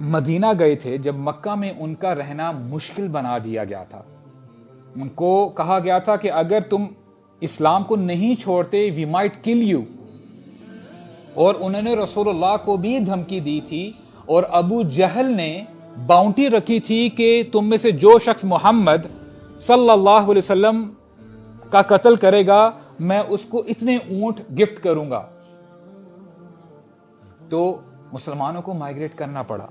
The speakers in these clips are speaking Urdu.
مدینہ گئے تھے، جب مکہ میں ان کا رہنا مشکل بنا دیا گیا تھا، ان کو کہا گیا تھا کہ اگر تم اسلام کو نہیں چھوڑتے وی مائٹ کل یو، اور انہوں نے رسول اللہ کو بھی دھمکی دی تھی، اور ابو جہل نے باؤنٹی رکھی تھی کہ تم میں سے جو شخص محمد صلی اللہ علیہ وسلم کا قتل کرے گا میں اس کو اتنے اونٹ گفٹ کروں گا. تو مسلمانوں کو مائگریٹ کرنا پڑا.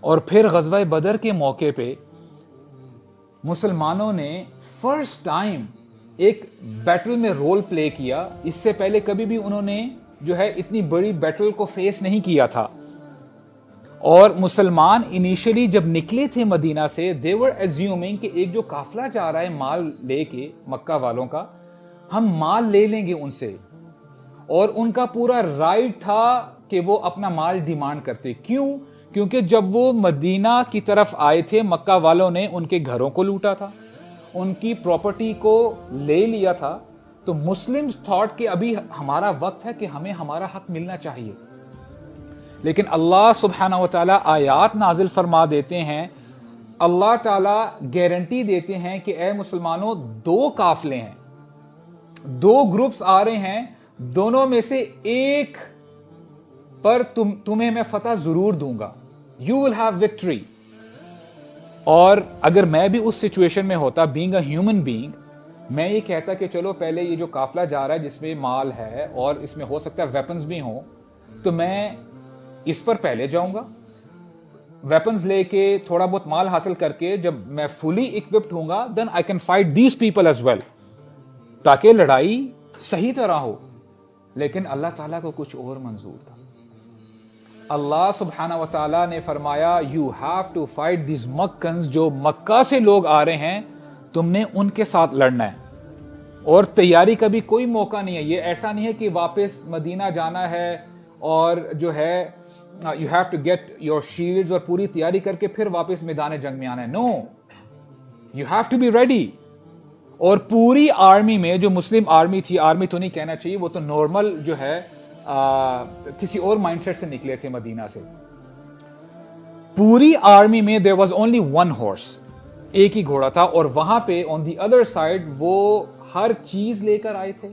اور پھر غزوہ بدر کے موقع پہ مسلمانوں نے فرسٹ ٹائم ایک بیٹل میں رول پلے کیا. اس سے پہلے کبھی بھی انہوں نے جو ہے اتنی بڑی بیٹل کو فیس نہیں کیا تھا. اور مسلمان انیشلی جب نکلے تھے مدینہ سے they were assuming کہ ایک جو قافلہ جا رہا ہے مال لے کے مکہ والوں کا، ہم مال لے لیں گے ان سے، اور ان کا پورا رائٹ تھا کہ وہ اپنا مال ڈیمانڈ کرتے. کیوں؟ کیونکہ جب وہ مدینہ کی طرف آئے تھے مکہ والوں نے ان کے گھروں کو لوٹا تھا، ان کی پراپرٹی کو لے لیا تھا. تو مسلمز تھاٹ کہ ابھی ہمارا وقت ہے کہ ہمیں ہمارا حق ملنا چاہیے. لیکن اللہ سبحانہ و تعالیٰ آیات نازل فرما دیتے ہیں، اللہ تعالیٰ گارنٹی دیتے ہیں کہ اے مسلمانوں دو قافلے ہیں، دو گروپس آ رہے ہیں، دونوں میں سے ایک پر تمہیں میں فتح ضرور دوں گا. You will have victory. اور اگر میں بھی اس سچویشن میں ہوتا being a human being، میں یہ کہتا کہ چلو پہلے یہ جو قافلہ جا رہا ہے جس میں مال ہے اور اس میں ہو سکتا ہے ویپنز بھی ہوں، تو میں اس پر پہلے جاؤں گا، ویپنز لے کے تھوڑا بہت مال حاصل کر کے جب میں فلی اکوپڈ ہوں گا then I can fight these people as well، تاکہ لڑائی صحیح طرح ہو. لیکن اللہ تعالیٰ کو کچھ اور منظور تھا. اللہ سبحانہ و تعالیٰ نے فرمایا you have to fight these Meccans، جو مکہ سے لوگ آ رہے ہیں تم نے ان کے ساتھ لڑنا ہے. اور تیاری کا بھی کوئی موقع نہیں ہے. یہ ایسا نہیں ہے کہ واپس مدینہ جانا ہے اور جو ہے you have to get your shields اور پوری تیاری کر کے پھر واپس میدان جنگ میں آنا ہے. No, you have to be ready. اور پوری آرمی میں جو مسلم آرمی تھی، آرمی تو نہیں کہنا چاہیے، وہ تو نارمل جو ہے کسی اور مائنڈ سیٹ سے نکلے تھے مدینہ سے. پوری آرمی میں there was only one horse، ایک ہی گھوڑا تھا. اور وہاں پہ on the other side وہ ہر چیز لے کر آئے تھے.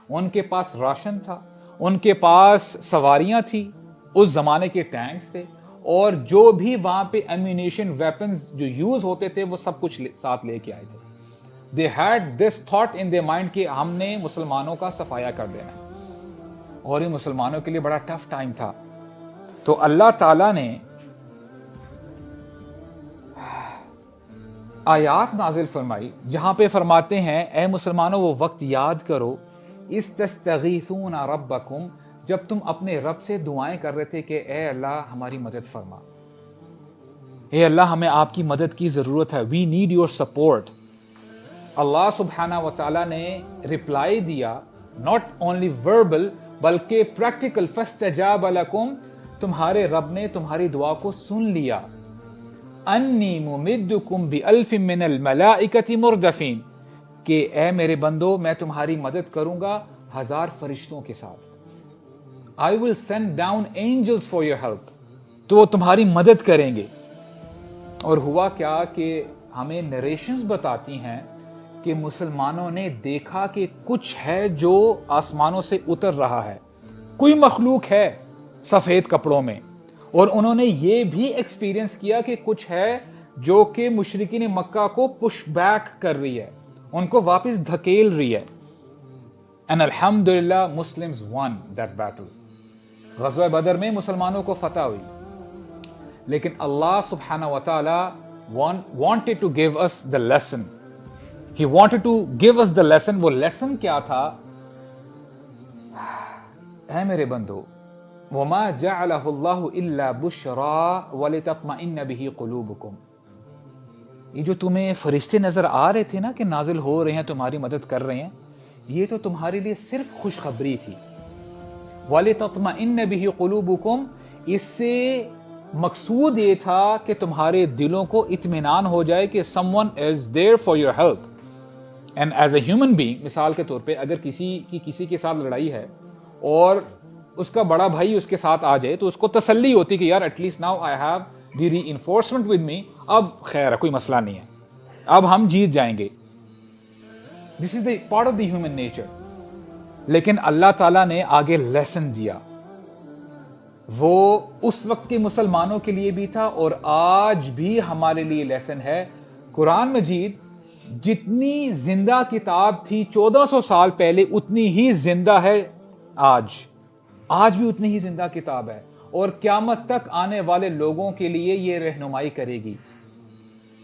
ان کے پاس راشن تھا، ان کے پاس سواریاں تھی، اس زمانے کے ٹینکس تھے، اور جو بھی وہاں پہ ایمونیشن ویپنز جو یوز ہوتے تھے وہ سب کچھ ساتھ لے کے آئے تھے. They had this thought in their mind کہ ہم نے مسلمانوں کا صفایا کر دینا ہے. اور یہ مسلمانوں کے لیے بڑا ٹف ٹائم تھا. تو اللہ تعالیٰ نے آیات نازل فرمائی جہاں پہ فرماتے ہیں اے مسلمانوں وہ وقت یاد کرو استستغیثون ربکم، جب تم اپنے رب سے دعائیں کر رہے تھے کہ اے اللہ ہماری مدد فرما، اے اللہ ہمیں آپ کی مدد کی ضرورت ہے، we need your support. اللہ سبحانہ و تعالیٰ نے رپلائی دیا، not only verbal بلکہ پریکٹیکل. فاستجاب لکم، تمہارے رب نے تمہاری دعا کو سن لیا. انی ممدکم بألف من الملائکۃ مردفین، کہ اے میرے بندو میں تمہاری مدد کروں گا 1000 فرشتوں کے ساتھ. I will send down angels for your help، تو وہ تمہاری مدد کریں گے. اور ہوا کیا کہ ہمیں نریشنز بتاتی ہیں کہ مسلمانوں نے دیکھا کہ کچھ ہے جو آسمانوں سے اتر رہا ہے، کوئی مخلوق ہے سفید کپڑوں میں. اور انہوں نے یہ بھی ایکسپیرینس کیا کہ کچھ ہے جو کہ مشرکین مکہ کو پش بیک کر رہی ہے، ان کو واپس دھکیل رہی ہے. and الحمدللہ Muslims won that battle. غزوہ بدر میں مسلمانوں کو فتح ہوئی. لیکن اللہ سبحانہ و تعالی wanted to give us the lesson. He wanted to give us the lesson. وہ lesson کیا تھا؟ اے میرے بندو، وَمَا جَعَلَهُ اللَّهُ إِلَّا بُشْرَا وَلِتَطْمَئِنَّ بِهِ قُلُوبُكُمْ. یہ جو تمہیں فرشتے نظر آ رہے تھے نا کہ نازل ہو رہے ہیں تمہاری مدد کر رہے ہیں، یہ تو تمہارے لیے صرف خوشخبری تھی. وَلِتَطْمَئِنَّ بِهِ قُلُوبُكُمْ، اس سے مقصود یہ تھا کہ تمہارے دلوں کو اطمینان ہو جائے کہ someone is there for your help. And as a human being، مثال کے طور پہ اگر کسی کے ساتھ لڑائی ہے اور اس کا بڑا بھائی اس کے ساتھ آ جائے تو اس کو تسلی ہوتی کہ یار at least now I have the reinforcement with me, اب خیر ہے، کوئی مسئلہ نہیں ہے، اب ہم جیت جائیں گے. This is the part of the human nature. لیکن اللہ تعالیٰ نے آگے لیسن دیا، وہ اس وقت کے مسلمانوں کے لیے بھی تھا اور آج بھی ہمارے لیے لیسن ہے. قرآن مجید جتنی زندہ کتاب تھی 1400 سال پہلے اتنی ہی زندہ ہے آج بھی اتنی ہی زندہ کتاب ہے، اور قیامت تک آنے والے لوگوں کے لیے یہ رہنمائی کرے گی.